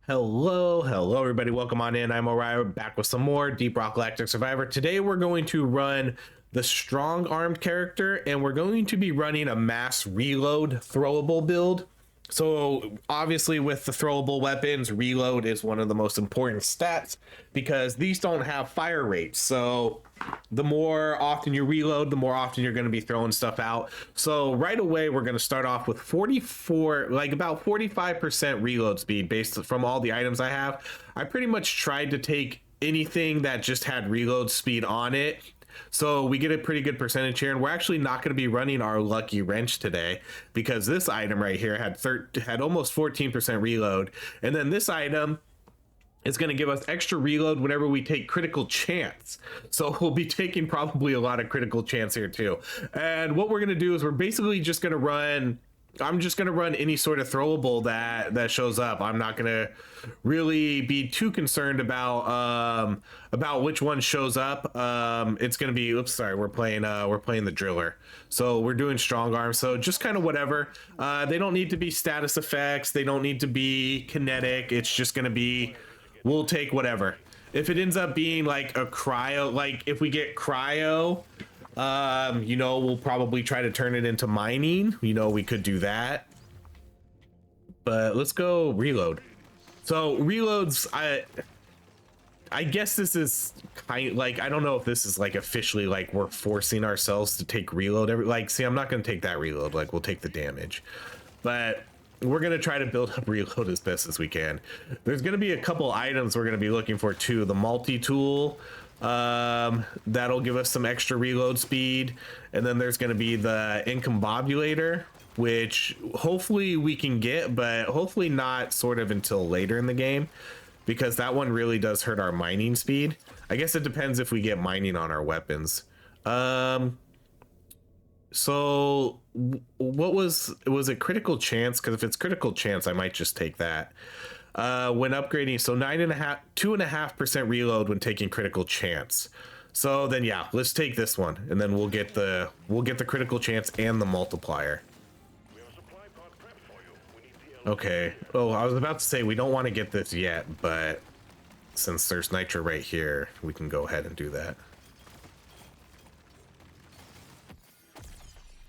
Hello, everybody. Welcome on in. I'm Orion, back with some more Deep Rock Galactic Survivor. Today, we're going to run the strong armed character, and we're going to be running a mass reload throwable build. So, obviously, with the throwable weapons, reload is one of the most important stats because these don't have fire rates. So, the more often you reload, the more often you're going to be throwing stuff out. So right away, we're going to start off with 44, like about 45% reload speed based from all the items I have. I pretty much tried to take anything that just had reload speed on it. So we get a pretty good percentage here, and we're actually not going to be running our lucky wrench today because this item right here had almost 14% reload, and then this item, it's going to give us extra reload whenever we take critical chance. So we'll be taking probably a lot of critical chance here too. And what we're going to do is we're basically just going to run, I'm just going to run any sort of throwable that shows up. I'm not going to really be too concerned about which one shows up. It's going to be, oops, sorry, we're playing the driller. So we're doing strong arm. So just kind of whatever. They don't need to be status effects. They don't need to be kinetic. It's just going to be, we'll take whatever. If it ends up being like a cryo, like if we get cryo, we'll probably try to turn it into mining. We could do that. But let's go reload. So reloads, I guess this is kind of like, I don't know if this is like officially like we're forcing ourselves to take reload see, I'm not going to take that reload. Like we'll take the damage, but we're going to try to build up reload as best as we can. There's going to be a couple items we're going to be looking for too. The multi-tool, that'll give us some extra reload speed. And then there's going to be the incombobulator, which hopefully we can get, but hopefully not sort of until later in the game, because that one really does hurt our mining speed. I guess it depends if we get mining on our weapons. So what was it critical chance? Because if it's critical chance, I might just take that. When upgrading, so 2.5% reload when taking critical chance. So then yeah, let's take this one, and then we'll get the critical chance and the multiplier. Okay. Oh, I was about to say we don't want to get this yet, but since there's nitro right here, we can go ahead and do that.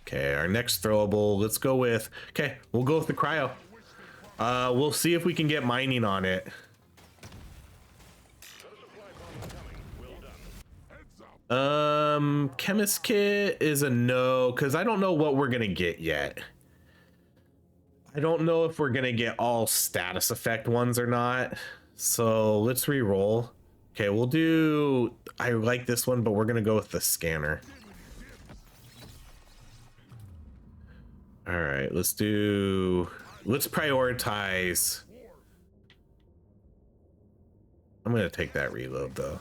Okay, our next throwable, let's go with, okay, we'll go with the cryo. We'll see if we can get mining on it. Chemist kit is a no, because I don't know what we're gonna get yet. I don't know if we're gonna get all status effect ones or not. So let's re-roll. Okay, we'll do, I like this one, but we're gonna go with the scanner. All right, let's prioritize. I'm gonna take that reload though.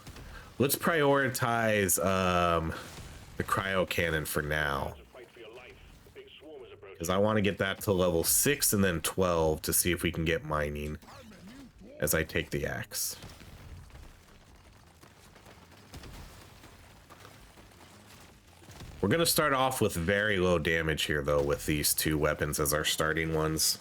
Let's prioritize the cryo cannon for now, because I want to get that to level 6 and then 12 to see if we can get mining as I take the axe. We're going to start off with very low damage here, though, with these two weapons as our starting ones.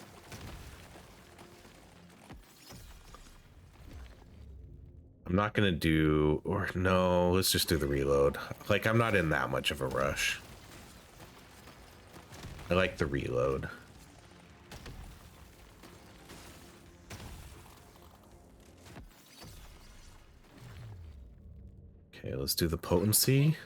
I'm not going to do, or no, let's just do the reload. Like, I'm not in that much of a rush. I like the reload. Okay, let's do the potency.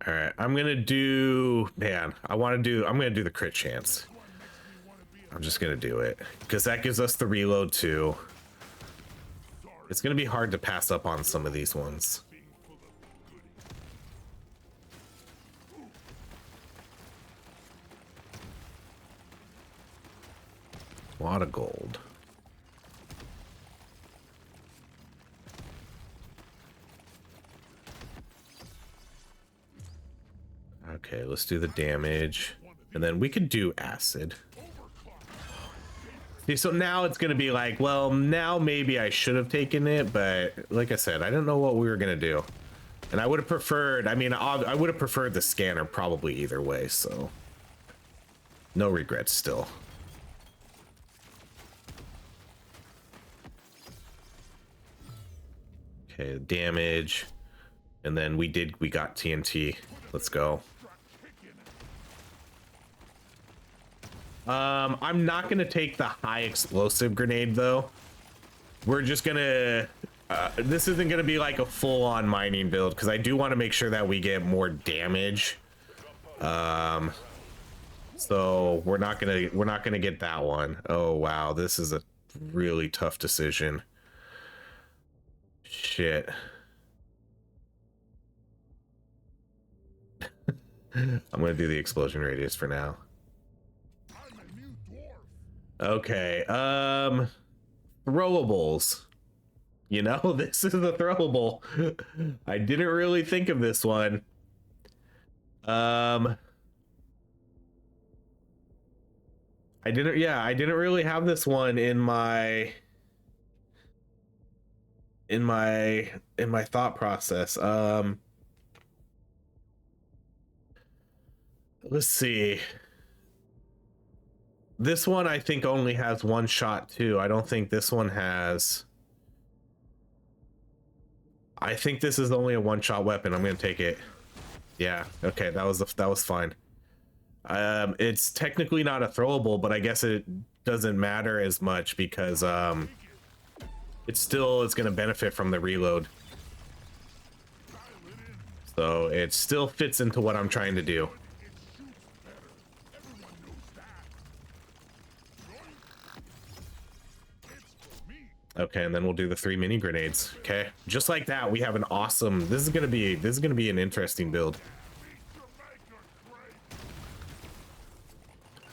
All right, I'm gonna do, man, I'm gonna do the crit chance. I'm just gonna do it because that gives us the reload too. It's gonna be hard to pass up on some of these ones. A lot of gold. Okay, let's do the damage. And then we could do acid. See, so now it's gonna be like, well, now maybe I should have taken it, but like I said, I don't know what we were gonna do. And I would have preferred, I mean, I would have preferred the scanner probably either way, so no regrets still. Okay, damage. And then we got TNT. Let's go. I'm not gonna take the high explosive grenade though. We're just gonna this isn't gonna be like a full-on mining build because I do want to make sure that we get more damage. So we're not gonna get that one. Oh wow, this is a really tough decision. Shit. I'm gonna do the explosion radius for now. Okay, throwables. You know, this is a throwable. I didn't really think of this one. I didn't really have this one in my thought process. Let's see. This one I think only has one shot too. I don't think this one has. I think this is only a one-shot weapon. I'm gonna take it. Yeah. Okay. That was fine. It's technically not a throwable, but I guess it doesn't matter as much because it still is gonna benefit from the reload. So it still fits into what I'm trying to do. Okay, and then we'll do the 3 mini grenades. Okay, just like that, we have an awesome. This is gonna be an interesting build.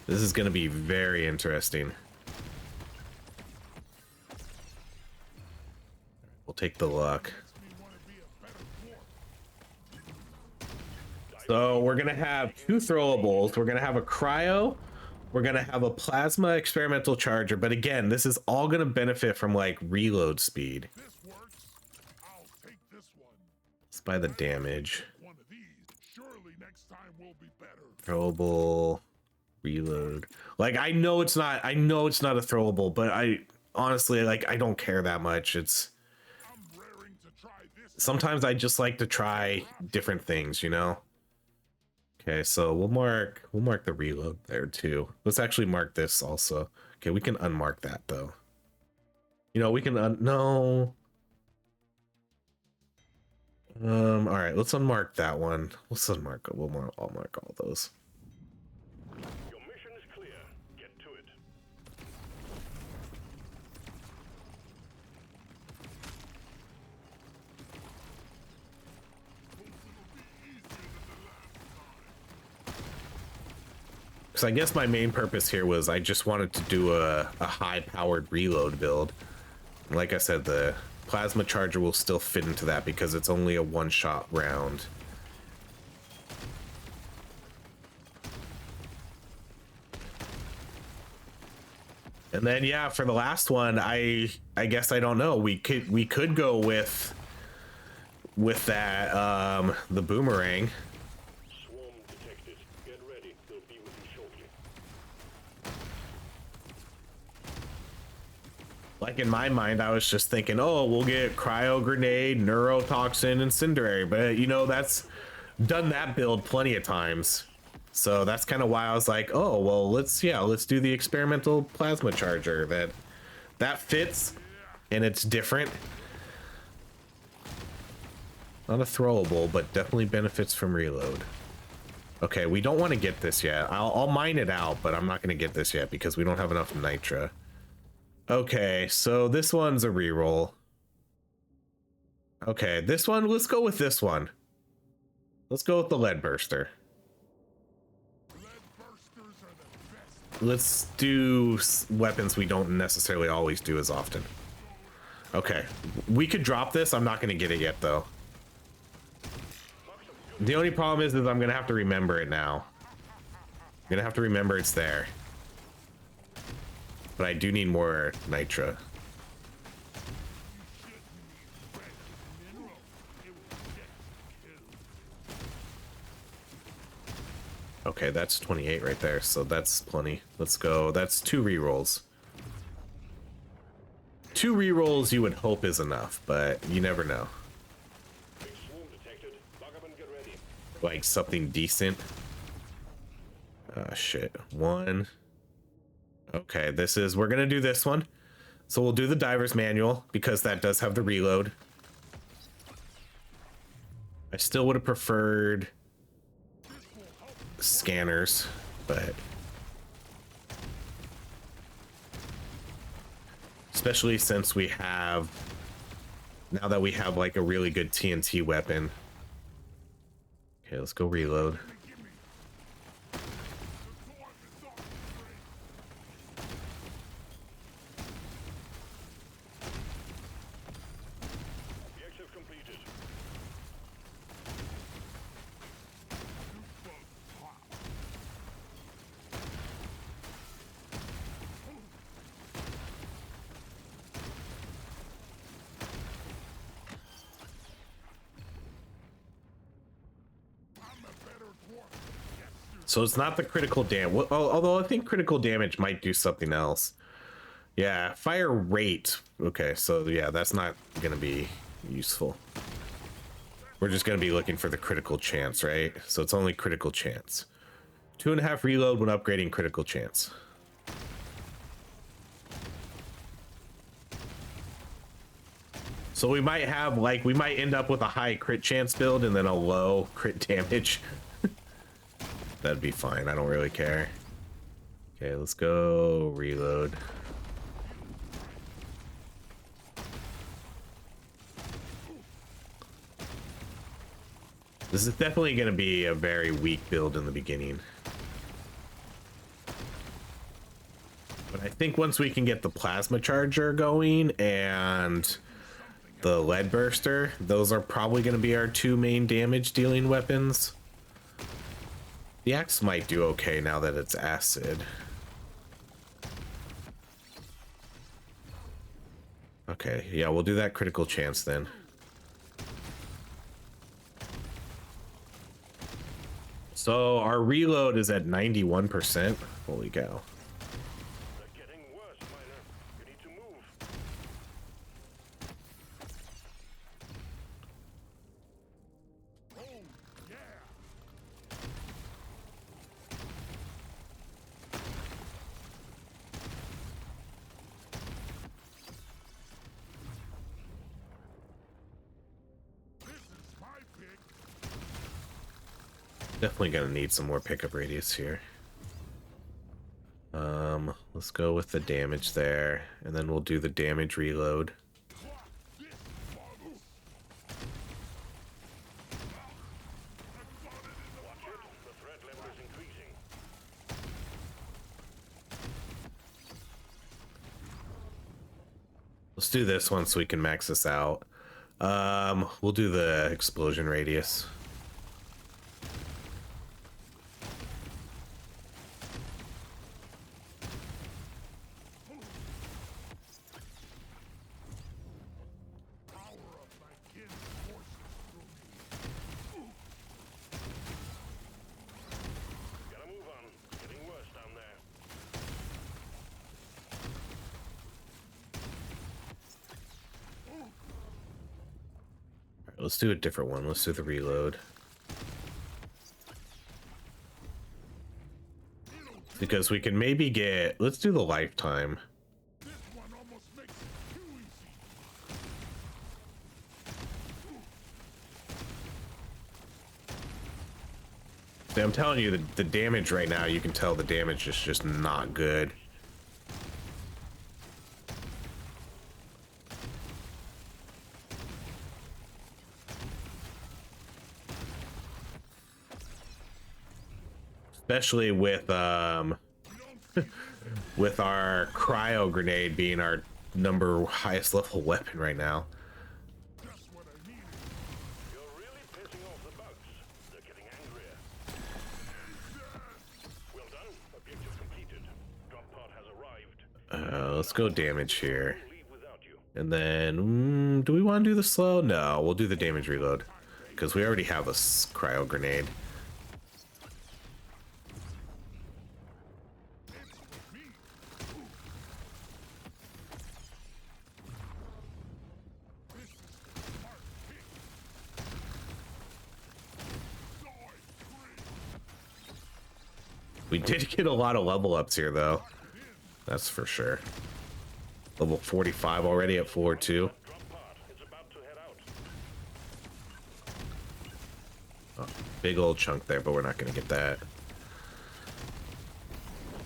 This is gonna be very interesting. We'll take the luck. So we're gonna have 2 throwables. We're gonna have a cryo. We're gonna have a plasma experimental charger, but again, this is all gonna benefit from like reload speed. Let's buy the damage. Throwable, reload. Like I know it's not a throwable, but I honestly I don't care that much. It's sometimes I just like to try different things, you know. Okay, so we'll mark the reload there too. Let's actually mark this also. Okay, we can unmark that though. You know, we can no. All right, let's unmark that one. Let's unmark. I'll mark all those. Your mission is clear. Get to it. So I guess my main purpose here was I just wanted to do a high-powered reload build. Like I said, the plasma charger will still fit into that because it's only a one-shot round. And then yeah, for the last one, I guess I don't know. We could go with that the boomerang. Like in my mind, I was just thinking, oh, we'll get cryo grenade, neurotoxin, incendiary, but you know, that's done that build plenty of times. So that's kind of why I was like, oh, well, let's do the experimental plasma charger that fits and it's different. Not a throwable, but definitely benefits from reload. Okay, we don't want to get this yet. I'll mine it out, but I'm not going to get this yet because we don't have enough nitra. Okay, so this one's a reroll. Okay, this one, let's go with this one. Let's go with the lead burster. Let's do weapons we don't necessarily always do as often. Okay, we could drop this. I'm not going to get it yet, though. The only problem is I'm going to have to remember it now. gonna have to remember it's there. But I do need more nitra. Okay, that's 28 right there, so that's plenty. Let's go. That's 2 rerolls. 2 rerolls you would hope is enough, but you never know. Big swarm detected. Lock up and get ready. Like something decent. Shit. 1. Okay, we're gonna do this one. So we'll do the diver's manual because that does have the reload. I still would have preferred scanners, but especially since now that we have like a really good TNT weapon. Okay, let's go reload. Objective completed. So it's not the critical damage, although I think critical damage might do something else. Yeah, fire rate. Okay, so yeah, that's not gonna be useful. We're just gonna be looking for the critical chance, right? So it's only critical chance. 2.5 reload when upgrading critical chance. So we might end up with a high crit chance build and then a low crit damage. That'd be fine. I don't really care. Okay, let's go reload. This is definitely going to be a very weak build in the beginning. But I think once we can get the plasma charger going and the lead burster, those are probably going to be our 2 main damage dealing weapons. The axe might do okay now that it's acid. Okay, yeah, we'll do that critical chance then. So our reload is at 91%. Holy cow. They're getting worse, Miner. You need to move. Oh, yeah. This is my pick. Definitely gonna need some more pickup radius here. Let's go with the damage there, and then we'll do the damage reload. The threat level is increasing. Let's do this one so we can max this out. We'll do the explosion radius. Gotta move on. Getting worse down there. All right, let's do a different one. Let's do the reload. Because we can maybe let's do the lifetime. This one almost makes it too easy. See, I'm telling you, the damage right now, you can tell the damage is just not good. Especially with with our cryo grenade being our highest level weapon right now. Just what I needed. You're really pissing off the bugs. They're getting angrier. Well done. let's go damage here. Leave without you. And then, do we want to do the slow? No, we'll do the damage reload. Because we already have a cryo grenade. We did get a lot of level ups here, though. That's for sure. Level 45 already at floor 2. Drop pod. It's about to head out. Oh, big old chunk there, but we're not going to get that.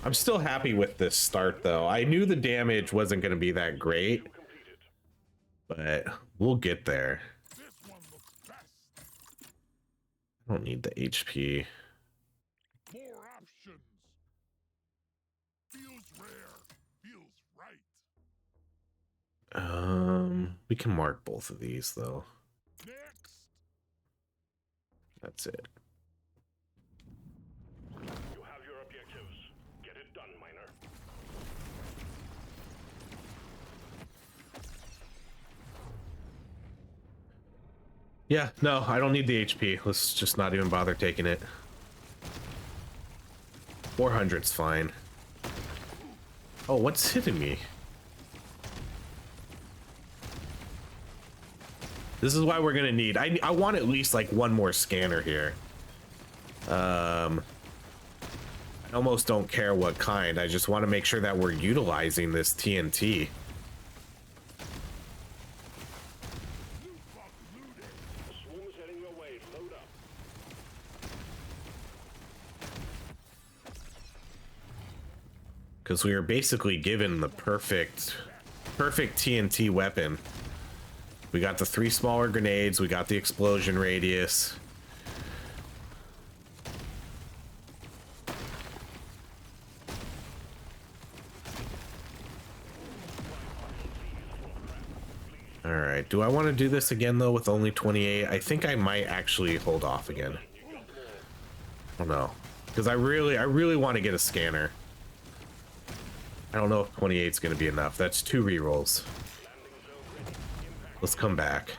I'm still happy with this start, though. I knew the damage wasn't going to be that great, but we'll get there. I don't need the HP. More options. Feels rare. Feels right. We can mark both of these, though. Next. That's it. You have your objectives. Get it done, miner. Yeah, no, I don't need the HP. Let's just not even bother taking it. 400's fine. Oh, what's hitting me? This is why we're gonna need. I want at least like one more scanner here. I almost don't care what kind. I just want to make sure that we're utilizing this TNT. The swarm is heading your way. Load up. Because we were basically given the perfect TNT weapon. We got the 3 smaller grenades, we got the explosion radius. All right, do I want to do this again though with only 28? I think I might actually hold off again. I don't know, because I really want to get a scanner. I don't know if 28 is going to be enough. That's 2 rerolls. Let's come back.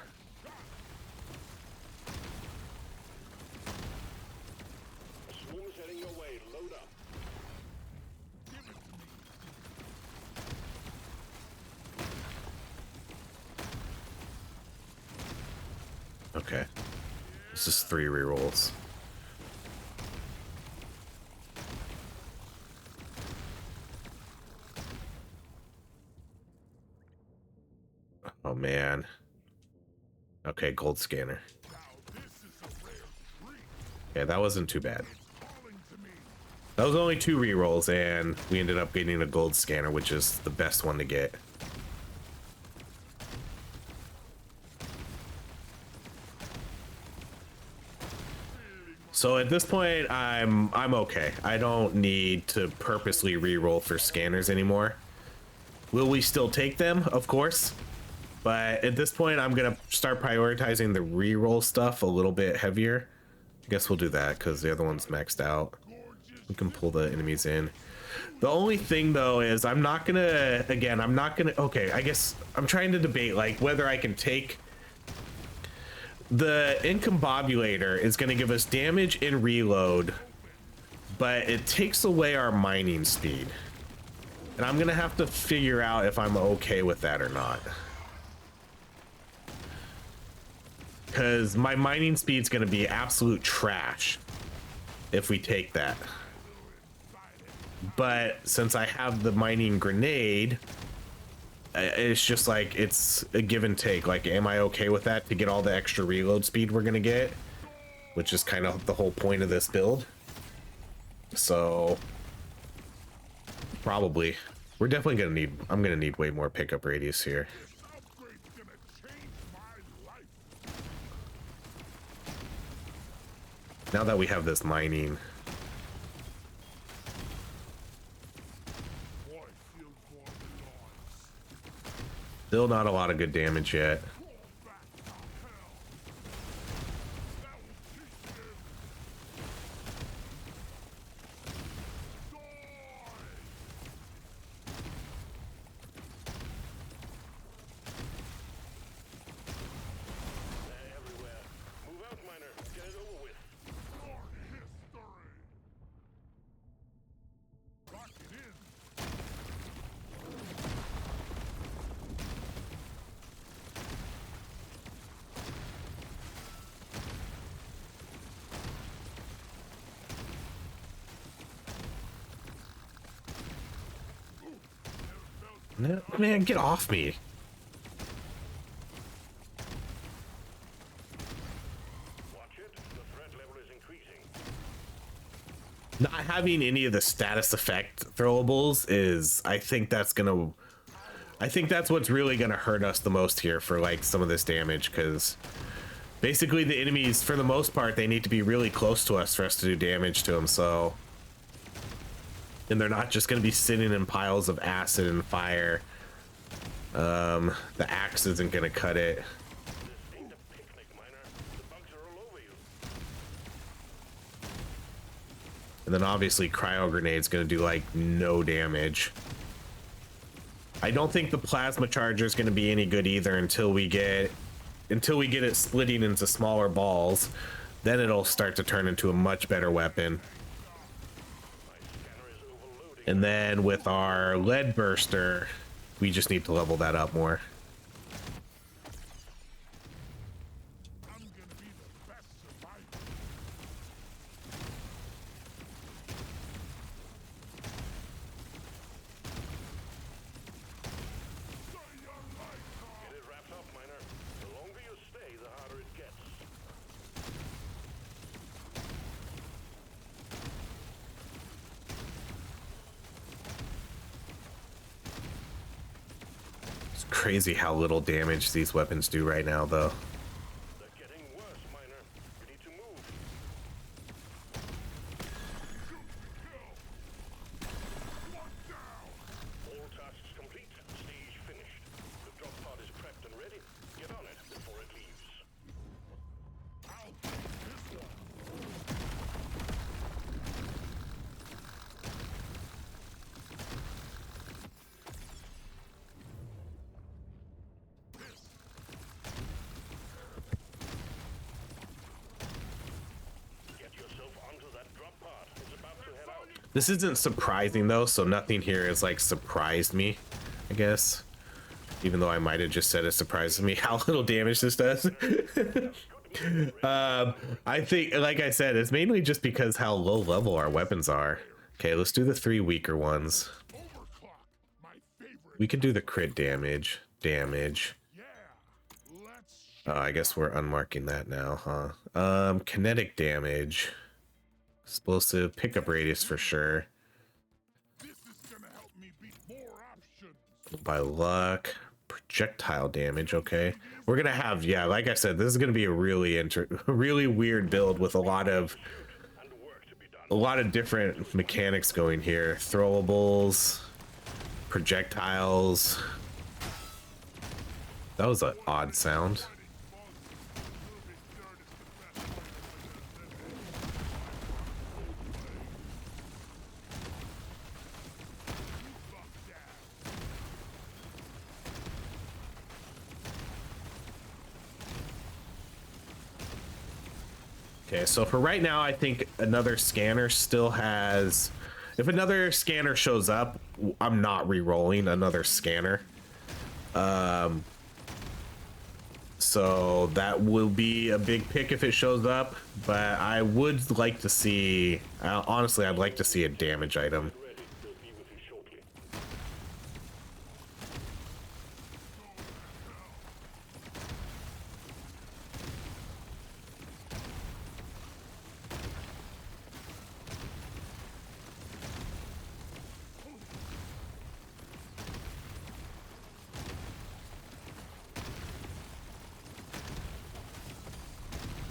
The swarm is heading your way. Load up. Okay. This is 3 rerolls. Oh man. Okay, gold scanner. Yeah, that wasn't too bad. That was only 2 rerolls, and we ended up getting a gold scanner, which is the best one to get. So at this point, I'm okay. I don't need to purposely reroll for scanners anymore. Will we still take them? Of course. But at this point, I'm gonna start prioritizing the reroll stuff a little bit heavier. I guess we'll do that because the other one's maxed out. We can pull the enemies in. The only thing though is I'm not gonna, again, I'm not gonna, okay, I guess I'm trying to debate like whether I can take the incombobulator is gonna give us damage and reload, but it takes away our mining speed. And I'm gonna have to figure out if I'm okay with that or not. Because my mining speed's going to be absolute trash if we take that. But since I have the mining grenade, it's just like it's a give and take. Like, am I okay with that to get all the extra reload speed we're going to get? Which is kind of the whole point of this build. So, probably. We're definitely going to need, I'm going to need way more pickup radius here. Now that we have this mining. Still not a lot of good damage yet. No, man, get off me. Watch it. The threat level is increasing. Not having any of the status effect throwables is, I think that's what's really gonna hurt us the most here for like some of this damage, because basically the enemies, for the most part, they need to be really close to us for us to do damage to them. So, and they're not just gonna be sitting in piles of acid and fire. The axe isn't gonna cut it. This ain't a picnic, Miner. The bugs are all over you. And then obviously cryo grenade's gonna do like no damage. I don't think the plasma charger is gonna be any good either until we get it splitting into smaller balls. Then it'll start to turn into a much better weapon. My scanner is overloading. And then with our lead burster, we just need to level that up more. I'm gonna be the best survivor. Get it wrapped up, Miner. The longer you stay, the harder it gets. It's crazy how little damage these weapons do right now, though. They're getting worse, Miner. You need to move. All tasks complete. Stage finished. The drop pod is prepped and ready. Get on it before it leaves. I'll take this one. Get yourself onto that drop pod. It's about to head out. This isn't surprising though, so nothing here has like surprised me, I guess. Even though I might have just said it surprises me how little damage this does. I think, like I said, it's mainly just because how low level our weapons are. Okay, let's do the 3 weaker ones. Overclock, my favorite. We can do the crit damage. Yeah, let's. I guess we're unmarking that now, huh? Kinetic damage. Explosive pickup radius for sure. This is gonna help me beat more options. By luck. Projectile damage, okay. We're gonna have, yeah, like I said, this is gonna be a really weird build with a lot of different mechanics going here. Throwables, projectiles. That was an odd sound. Okay, so for right now, I think another scanner still has... If another scanner shows up, I'm not re-rolling another scanner. So that will be a big pick if it shows up, but I would like to see... honestly, I'd like to see a damage item. Ready. They'll be with you shortly.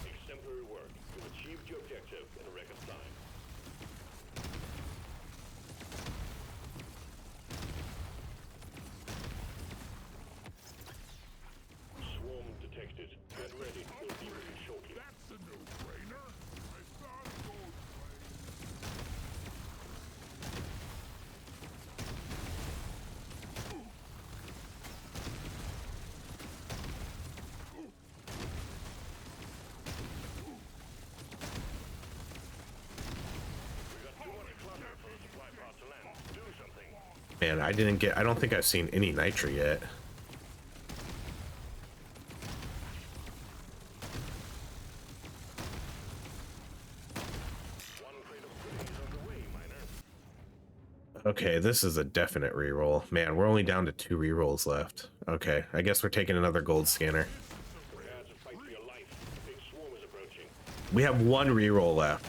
Exemplary work. You've achieved your objective in a record time. Swarm detected. Get ready. They'll be with you shortly. That's a no-brainer. I thought it was. We got too much clutter for the supply pod to land. Do something. Man, I don't think I've seen any Nitra yet. One crate of goodies on the way, Miner. Okay, this is a definite reroll. Man, we're only down to 2 rerolls left. Okay, I guess we're taking another gold scanner. Prepared to fight for your life. Big swarm is approaching. We have 1 reroll left.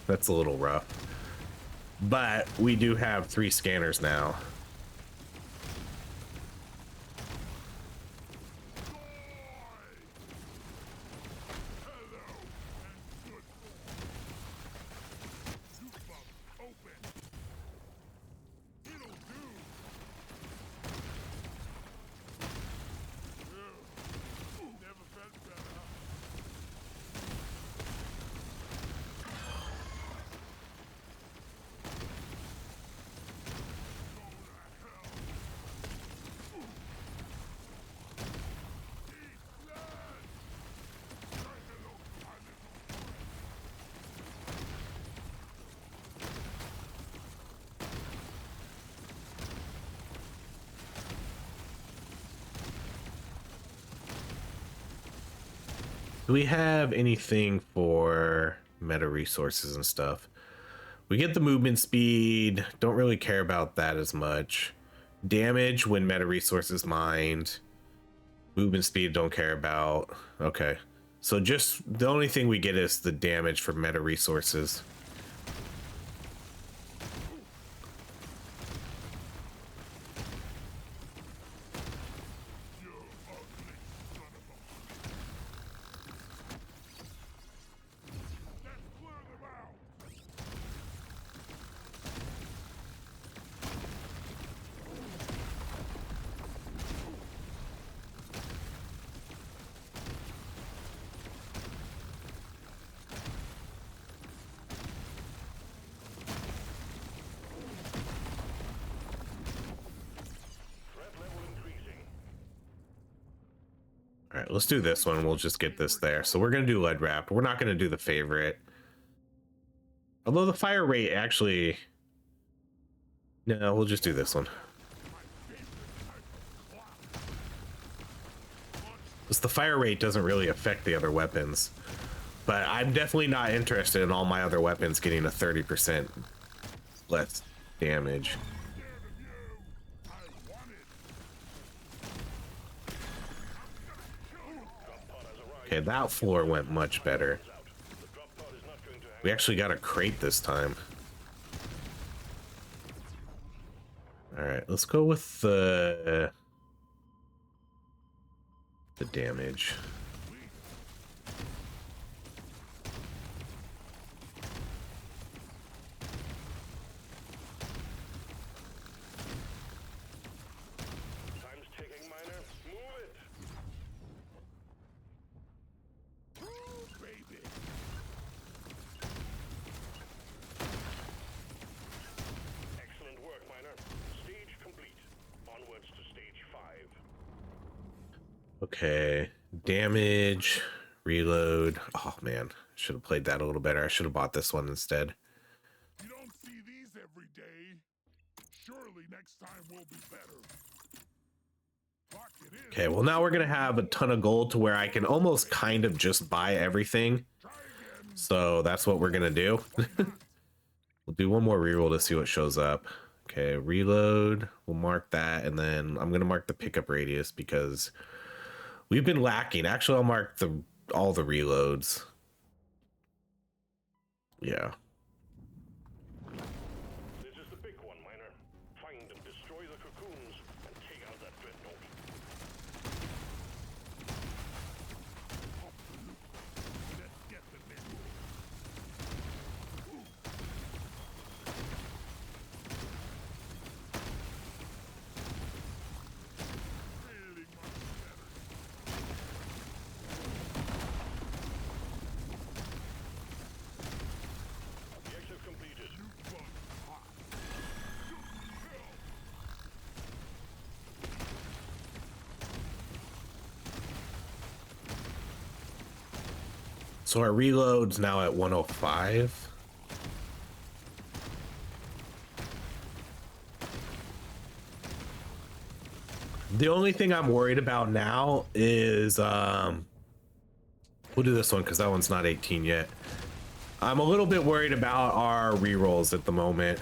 That's a little rough. But we do have 3 scanners now. Do we have anything for meta resources and stuff? We get the movement speed. Don't really care about that as much. Damage when meta resources mined. Movement speed don't care about. Okay. So just the only thing we get is the damage for meta resources. All right, let's do this one. We'll just get this there. So we're going to do lead wrap. We're not going to do the favorite. Although the fire rate actually... No, we'll just do this one. Because the fire rate doesn't really affect the other weapons. But I'm definitely not interested in all my other weapons getting a 30% less damage. Okay, that floor went much better. We actually got a crate this time. All right, let's go with the damage. Time's ticking, miner. Move it. Baby. Excellent work, miner. Stage complete. Onwards to stage 5. Okay, damage, reload. Oh man, should have played that a little better. I should have bought this one instead. You don't see these every day. Surely next time will be better. Lock it in. Okay, well now we're gonna have a ton of gold to where I can almost kind of just buy everything. Try again. So that's what we're gonna do. We'll do one more reroll to see what shows up. Okay, reload. We'll mark that, and then I'm gonna mark the pickup radius because we've been lacking. Actually, I'll mark all the reloads. Yeah. This is the big one, miner. Find and destroy the cocoons and take out that dreadnought. Let's get the big really much better. Objective completed. So our reload's now at 105. The only thing I'm worried about now is we'll do this one because that one's not 18 yet. I'm a little bit worried about our rerolls at the moment.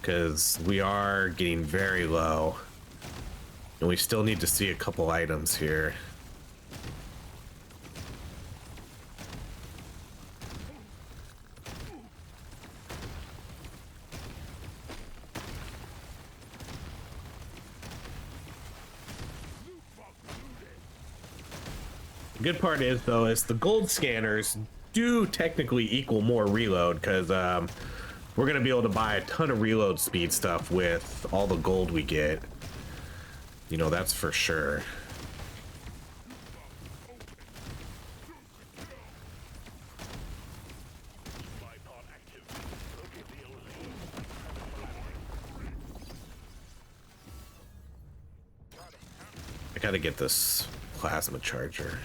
because we are getting very low. And we still need to see a couple items here. The good part is, though, is the gold scanners do technically equal more reload, because we're going to be able to buy a ton of reload speed stuff with all the gold we get. You know, that's for sure. I gotta get this plasma charger.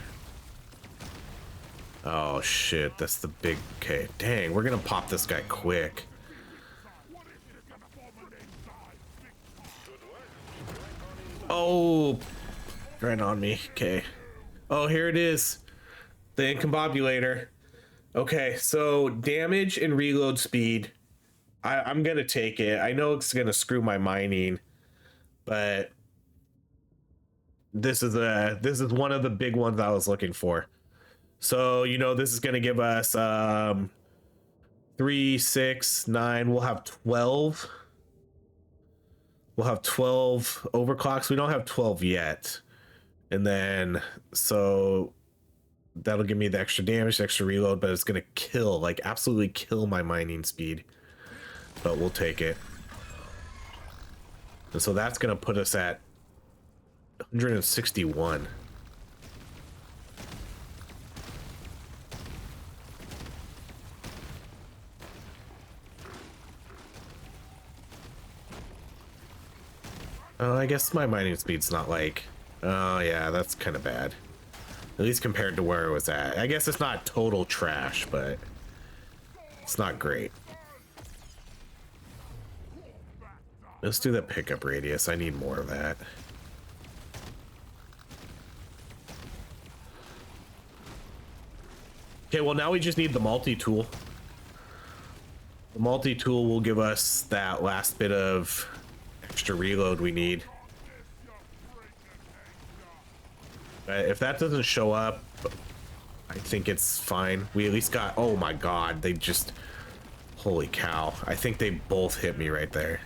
Oh shit, that's the big... Okay, dang, we're gonna pop this guy quick. Oh, right on me. Okay. Oh, here it is. The incombobulator. Okay, so damage and reload speed. I'm gonna take it. I know it's gonna screw my mining, but this is one of the big ones I was looking for. So, you know, this is gonna give us 3, 6, 9. We'll have 12. We'll have 12 overclocks. We don't have 12 yet. And then, so that'll give me the extra damage, the extra reload, but it's going to kill, like absolutely kill my mining speed. But we'll take it. And so that's going to put us at 161. I guess my mining speed's not like... Oh, yeah, that's kind of bad. At least compared to where it was at. I guess it's not total trash, but it's not great. Let's do the pickup radius. I need more of that. Okay, well, now we just need the multi-tool. The multi-tool will give us that last bit of extra reload we need. If that doesn't show up, I think it's fine. We at least got... Oh my god, they just... Holy cow. I think they both hit me right there.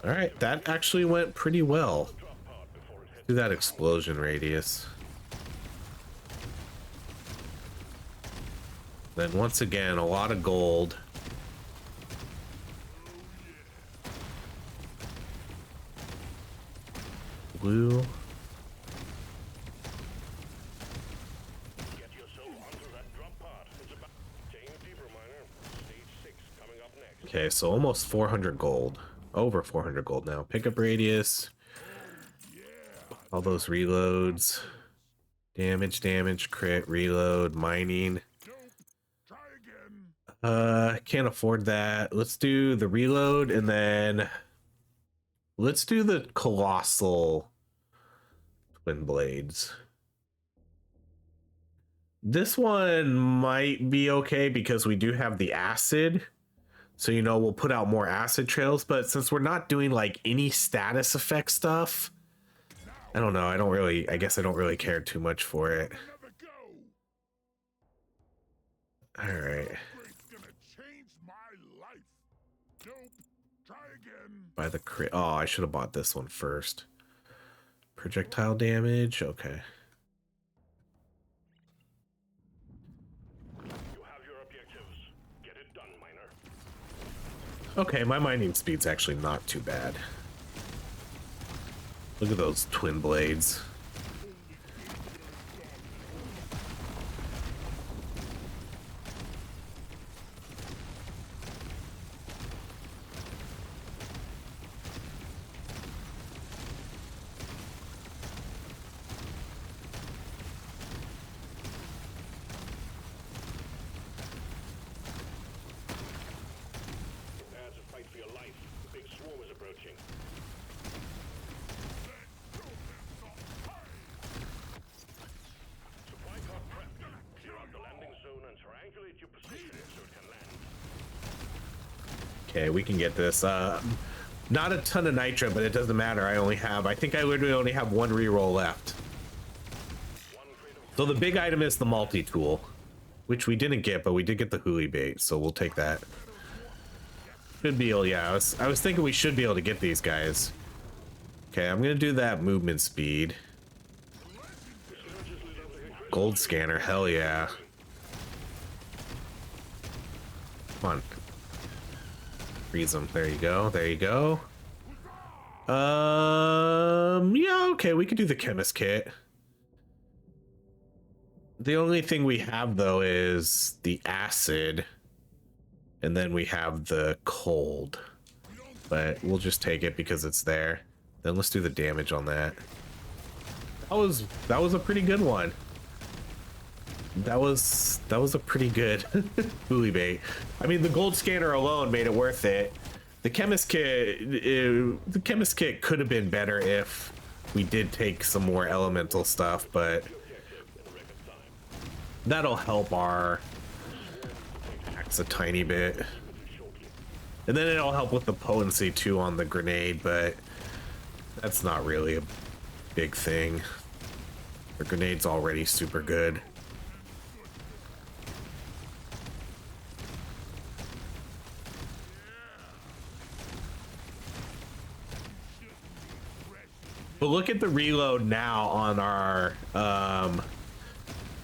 All right, that actually went pretty well. Do that explosion radius. Then once again, a lot of gold. Blue. Get yourself onto that drop pod. It's about taking a deeper miner. Stage 6 coming up next. Okay, so almost 400 gold. Over 400 gold now. Pickup radius. All those reloads. Damage, crit, reload, mining. Can't afford that. Let's do the reload and then let's do the colossal twin blades. This one might be okay because we do have the acid. So, you know, we'll put out more acid trails, but since we're not doing like any status effect stuff, I don't know. I guess I don't really care too much for it. All right. By the crit. Oh, I should have bought this one first. Projectile damage. Okay. You have your objectives. Get it done, miner. Okay, my mining speed's actually not too bad. Look at those twin blades. approaching. Supply pod prepped. Clear out the landing zone and triangulate your position so it can land. Okay, we can get this. Not a ton of nitro, but it doesn't matter. I think I literally only have one reroll left. So the big item is the multi-tool, which we didn't get, but we did get the huli bait, so we'll take that. Should be able, yeah, I was thinking we should be able to get these guys. Okay, I'm gonna do that movement speed. Gold scanner, hell yeah. Come on. Freeze them. There you go. There you go. Yeah, okay, we could do the chemist kit. The only thing we have though is the acid, and then we have the cold, but we'll just take it because it's there. Then let's do the damage on that. That was a pretty good one. That was a pretty good huli bait. I mean, the gold scanner alone made it worth it. The chemist kit could have been better if we did take some more elemental stuff, but that'll help our axe a tiny bit. And then it'll help with the potency too on the grenade, but that's not really a big thing. The grenade's already super good. But look at the reload now on our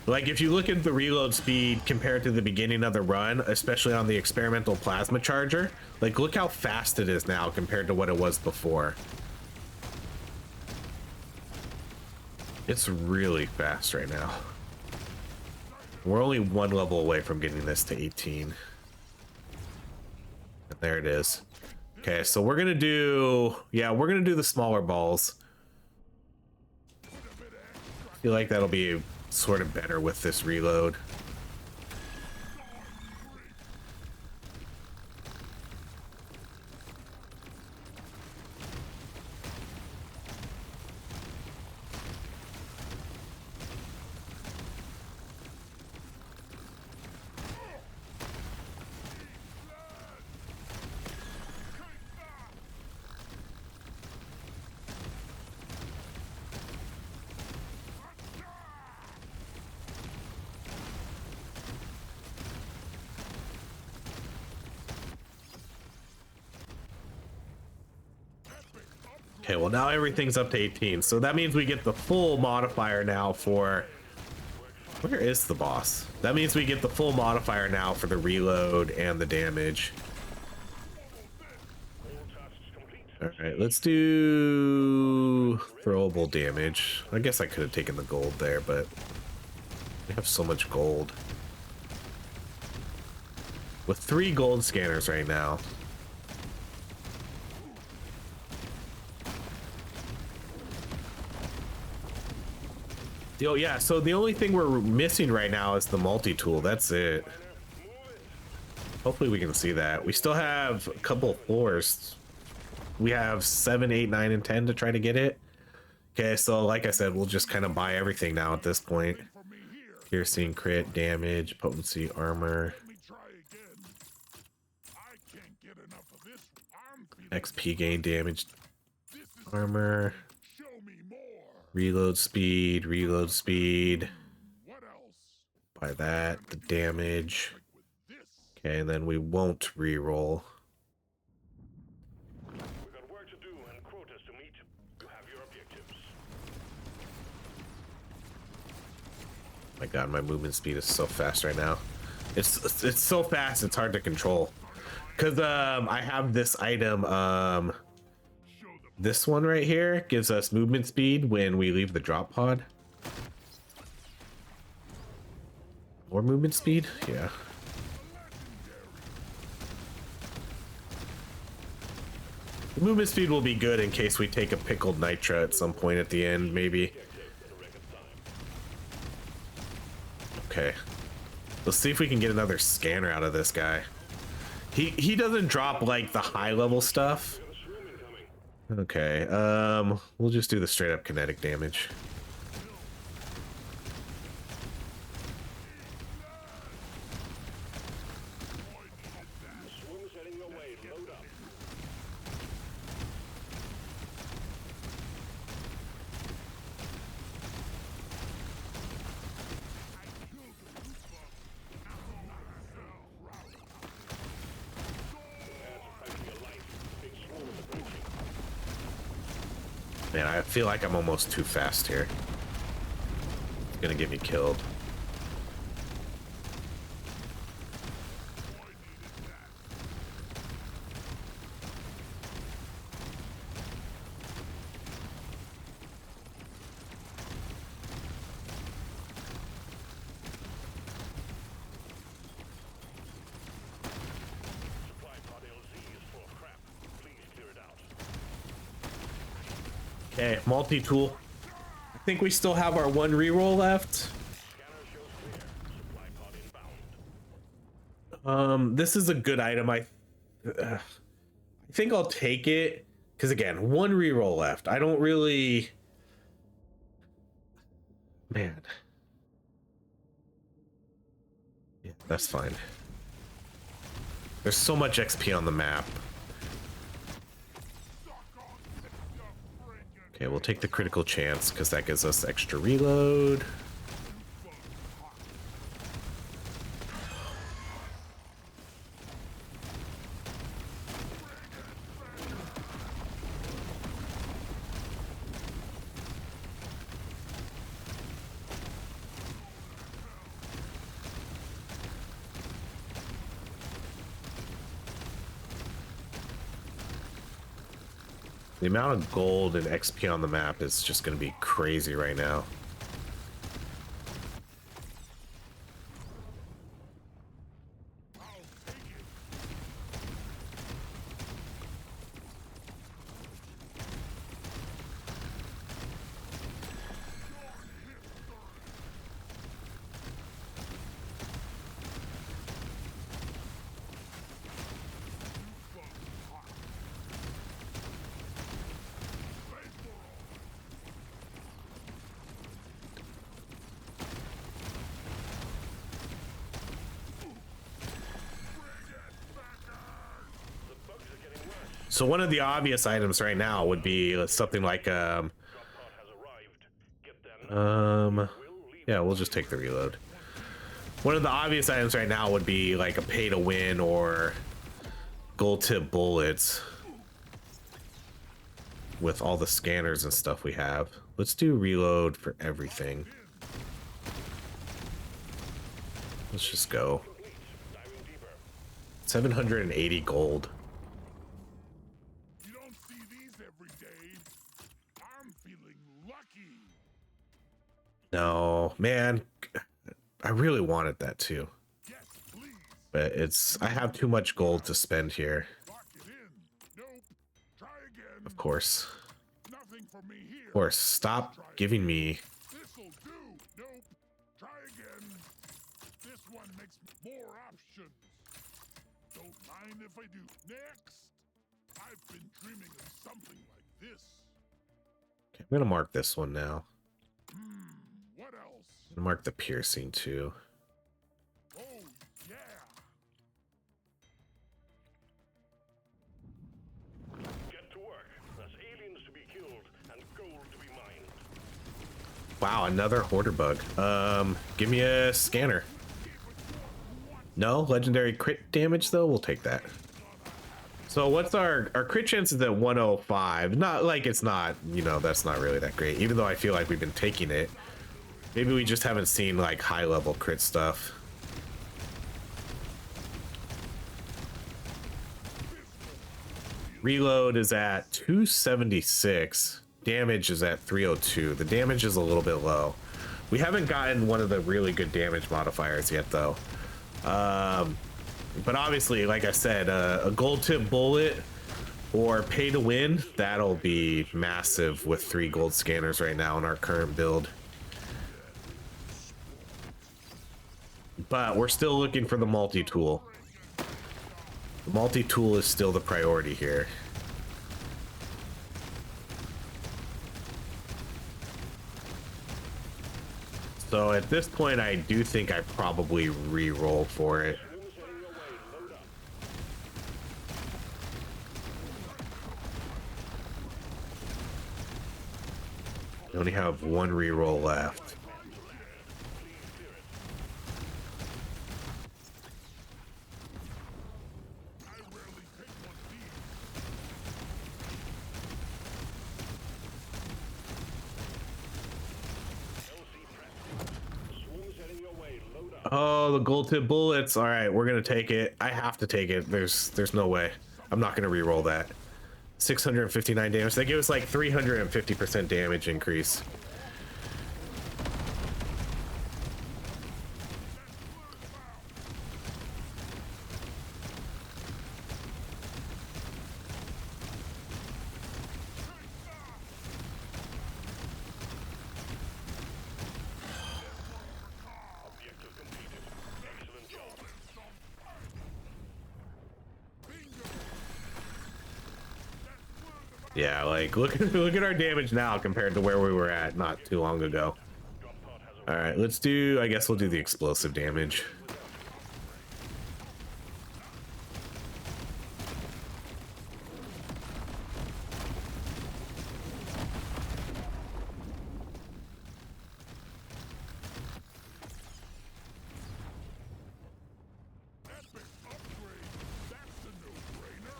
like if you look at the reload speed compared to the beginning of the run, especially on the experimental plasma charger, like look how fast it is now compared to what it was before. It's really fast right now. We're only one level away from getting this to 18. And there it is. Okay, so we're gonna do, yeah, we're gonna do the smaller balls. I feel like that'll be sort of better with this reload. Okay, well now everything's up to 18, so that means we get the full modifier now for... Where is the boss? That means we get the full modifier now for the reload and the damage. Alright, let's do throwable damage. I guess I could have taken the gold there, but we have so much gold. With 3 gold scanners right now. Oh yeah, so the only thing we're missing right now is the multi-tool. That's it. Hopefully we can see that. We still have a couple floors. We have 7, 8, 9, and 10 to try to get it. Okay, so like I said, we'll just kind of buy everything now at this point. Piercing, crit, damage, potency, armor. XP gain, damage, armor. Reload speed, by that, the damage. Okay, and then we won't re-roll. We've got work to do and quotas to meet. You have your objectives. My god, my movement speed is so fast right now. It's so fast, it's hard to control. Cause I have this item, this one right here gives us movement speed when we leave the drop pod. More movement speed? Yeah. The movement speed will be good in case we take a pickled nitra at some point at the end, maybe. Okay. Let's see if we can get another scanner out of this guy. He doesn't drop like the high level stuff. Okay, we'll just do the straight up kinetic damage. Swarm's heading your way. Load up. Man, I feel like I'm almost too fast here. It's gonna get me killed. Supply pod LZ is full of crap. Please clear it out. Okay, multi-tool. I think we still have our one reroll left. Scanner shows clear. Supply pod inbound. This is a good item. I think I'll take it because again, one reroll left. I don't really, man. Yeah, that's fine. There's so much XP on the map. Okay, we'll take the critical chance because that gives us extra reload. The amount of gold and XP on the map is just going to be crazy right now. So one of the obvious items right now would be something like Drop pod has arrived. Get there now. Will leave. yeah, we'll just take the reload. One of the obvious items right now would be like a pay to win or gold tip bullets with all the scanners and stuff we have. Let's do reload for everything. Let's just go. Diving deeper. 780 gold. You don't see these every day. I'm feeling lucky. No, man. I really wanted that too. Yes, please. But I have too much gold to spend here. Lock it in. Nope. Try again. Of course. Nothing for me here. Of course. Stop giving me. This'll do. Nope. Try again. This one makes more options. Don't mind if I do. Next. I've been dreaming of something like this. Okay, I'm gonna mark this one now. What else? I'm gonna mark the piercing too. Oh, yeah. Get to work. There's aliens to be killed and gold to be mined. Wow, another hoarder bug. Give me a scanner. No legendary crit damage though. We'll take that. So what's our crit chances at 105? Not like it's not, you know, that's not really that great. Even though I feel like we've been taking it. Maybe we just haven't seen like high level crit stuff. Reload is at 276. Damage is at 302. The damage is a little bit low. We haven't gotten one of the really good damage modifiers yet though. But obviously, like I said, a gold tip bullet or pay to win, that'll be massive with 3 gold scanners right now in our current build. But we're still looking for the multi-tool. The multi-tool is still the priority here. So at this point, I do think I probably re-roll for it. Swarms heading your way. Load up. I only have one re-roll left. I rarely pick one of these. LC pressed. Swarms heading your way. Load up. Oh, the gold tip bullets. All right, we're gonna take it. I have to take it. There's no way. I'm not gonna re-roll that. 659 damage. They give us like 350% damage increase. Objective completed. Excellent job. Yeah, like look at our damage now compared to where we were at not too long ago. Drop pod has All right, let's do. I guess we'll do the explosive damage. Epic upgrade. That's a no-brainer.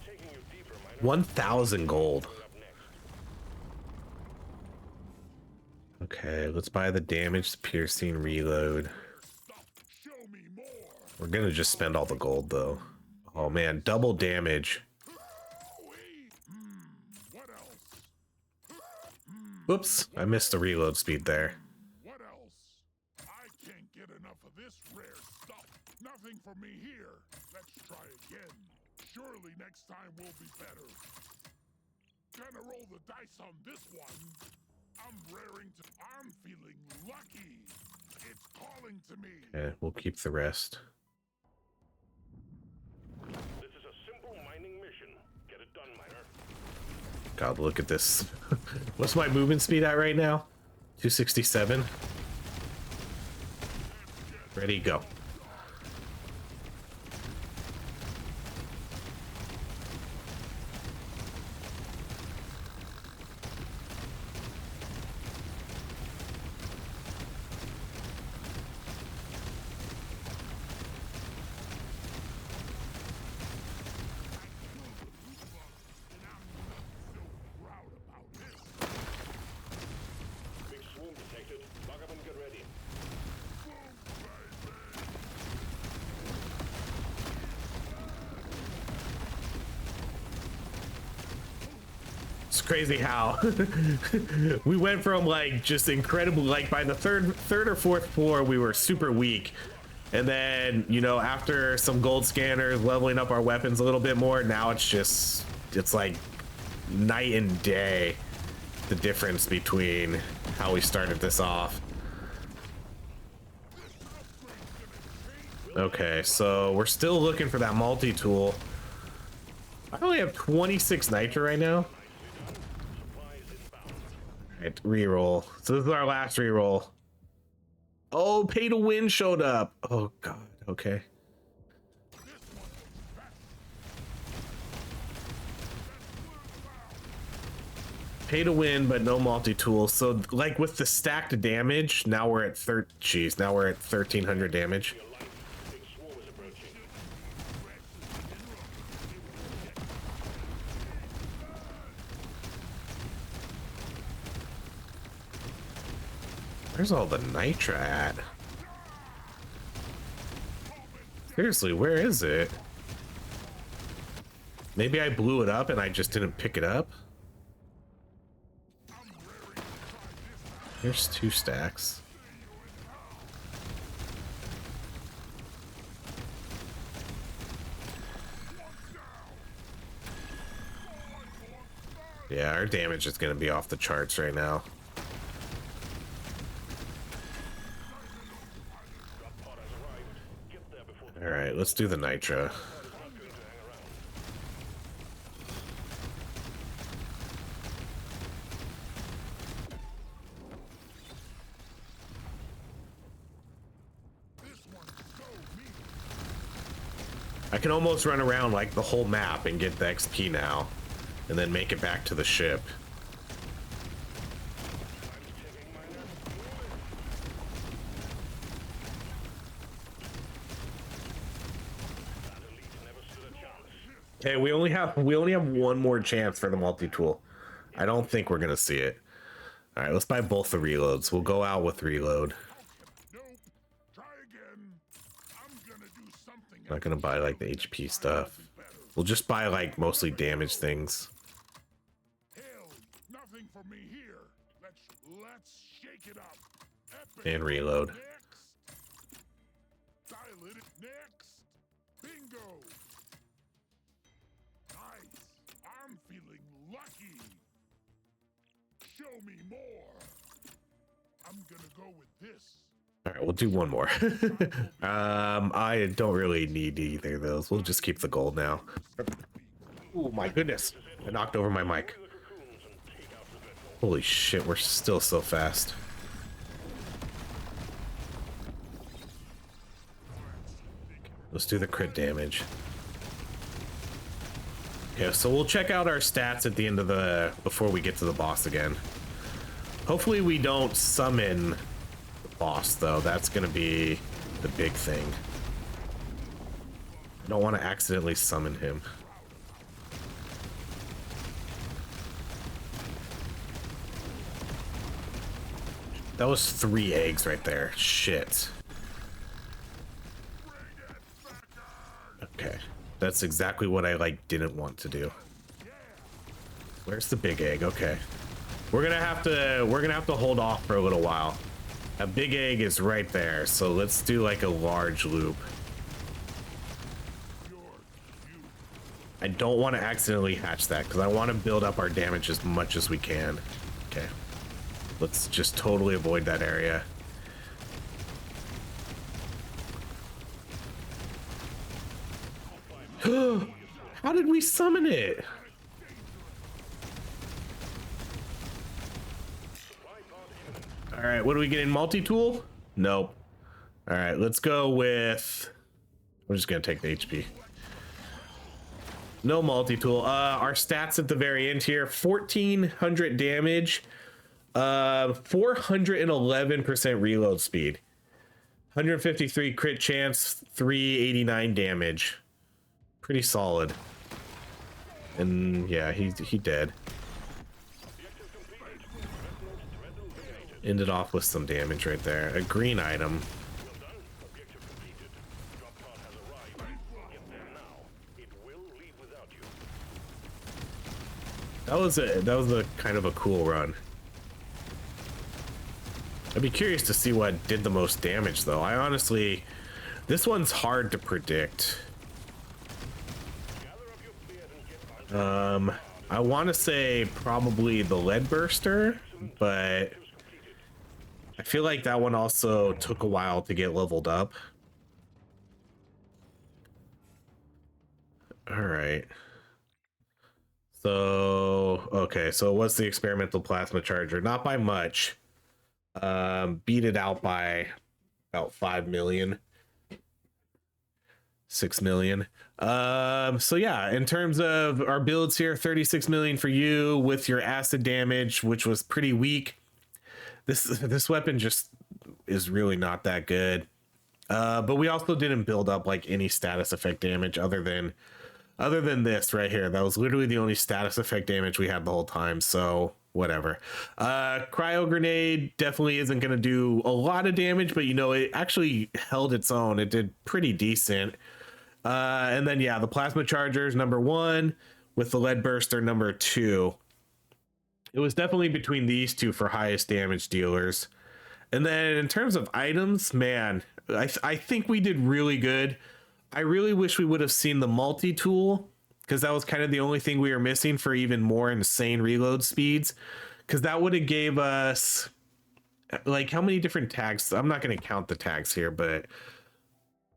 taking you deeper, miner. 1,000 gold. Up next. Okay, let's buy the damage piercing reload. Stop. Show me more. We're gonna just spend all the gold though. Oh man, double damage. What else? Whoops, I missed the reload speed there. What else? I can't get enough of this rare stuff. Nothing for me here. Let's try again. Surely next time will be better. Gonna roll the dice on this one. I'm raring to. I'm feeling lucky. It's calling to me. Okay, we'll keep the rest. This is a simple mining mission. Get it done, miner. God, look at this. What's my movement speed at right now? 267. Ready, go. And I'm so proud about this. Big swarm detected. Lock up and get ready. It's crazy how we went from like just incredible, like by the third or fourth floor we were super weak, and then you know after some gold scanners leveling up our weapons a little bit more, now it's like night and day the difference between how we started this off. Okay, so we're still looking for that multi-tool. I only have 26 nitro right now. Alright, reroll. So this is our last reroll. Oh, pay to win showed up. Oh god, okay. Pay to win, but no multi-tool. So like with the stacked damage, now we're at 1300 damage. Big swarm is approaching. Where's all the nitra at? Seriously, where is it? Maybe I blew it up and I just didn't pick it up? Here's 2 stacks. Yeah, our damage is going to be off the charts right now. Drop pod has arrived. Get there before the All right, let's do the nitro. pod is not going to hang around. I can almost run around like the whole map and get the XP now, and then make it back to the ship. Okay, we only have one more chance for the multi-tool. I don't think we're gonna see it. All right, let's buy both the reloads. We'll go out with reload. Nope. Try again. I'm gonna do something. I'm not gonna buy like the HP stuff. We'll just buy like mostly damage things. Hell, nothing for me here. Let's shake it up. Epic. And reload. Next. Dial it. Next. Bingo. Nice. I'm feeling lucky. Show me more. I'm gonna go with this. All right, we'll do one more. I don't really need either of those. We'll just keep the gold now. Oh my goodness. I knocked over my mic. Holy shit, we're still so fast. Let's do the crit damage. Okay, so we'll check out our stats at the end of the, before we get to the boss again. Hopefully we don't summon the boss though. That's gonna be the big thing. I don't want to accidentally summon him. That was 3 eggs right there. Shit. Okay. That's exactly what I like didn't want to do. Where's the big egg? Okay. We're gonna have to hold off for a little while. A big egg is right there, so let's do like a large loop. I don't want to accidentally hatch that because I want to build up our damage as much as we can. Okay. Let's just totally avoid that area. How did we summon it? All right, what do we get in multi-tool? Nope. All right, let's go with... We're just gonna take the HP. No multi-tool. Our stats at the very end here, 1400 damage, 411% reload speed, 153 crit chance, 389 damage. Pretty solid. And yeah, he dead. Ended off with some damage right there. A green item. That was a kind of a cool run. I'd be curious to see what did the most damage though. I honestly, this one's hard to predict. I want to say probably the lead burster, but I feel like that one also took a while to get leveled up. All right. So, okay, so what's the experimental plasma charger? Not by much. Beat it out by about 5 million. 6 million. So yeah, in terms of our builds here, 36 million for you with your acid damage, which was pretty weak. This weapon just is really not that good. But we also didn't build up like any status effect damage other than this right here. That was literally the only status effect damage we had the whole time, so whatever. Cryo grenade definitely isn't going to do a lot of damage, but you know, it actually held its own. It did pretty decent. And then yeah, the plasma chargers #1 with the lead burster #2. It was definitely between these two for highest damage dealers. And then in terms of items, man, I think we did really good. I really wish we would have seen the multi-tool, because that was kind of the only thing we were missing for even more insane reload speeds, because that would have gave us like, how many different tags? I'm not going to count the tags here, but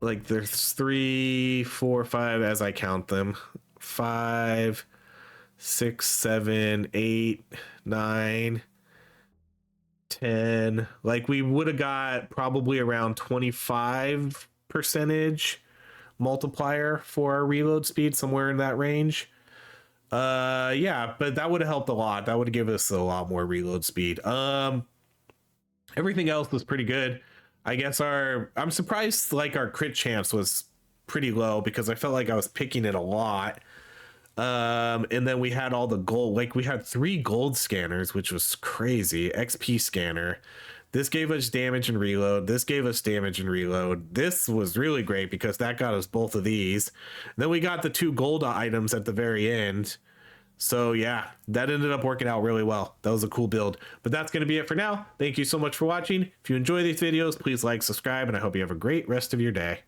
like there's 3, 4, 5 as I count them. 5, 6, 7, 8, 9, 10. Like we would have got probably around 25% multiplier for our reload speed, somewhere in that range. Yeah, but that would have helped a lot. That would have given us a lot more reload speed. Everything else was pretty good. I guess I'm surprised like our crit chance was pretty low because I felt like I was picking it a lot. And then we had all the gold, like we had 3 gold scanners, which was crazy. XP scanner. This gave us damage and reload. This gave us damage and reload. This was really great because that got us both of these. Then we got the 2 gold items at the very end. So yeah, that ended up working out really well. That was a cool build. But that's going to be it for now. Thank you so much for watching. If you enjoy these videos, please like, subscribe, and I hope you have a great rest of your day.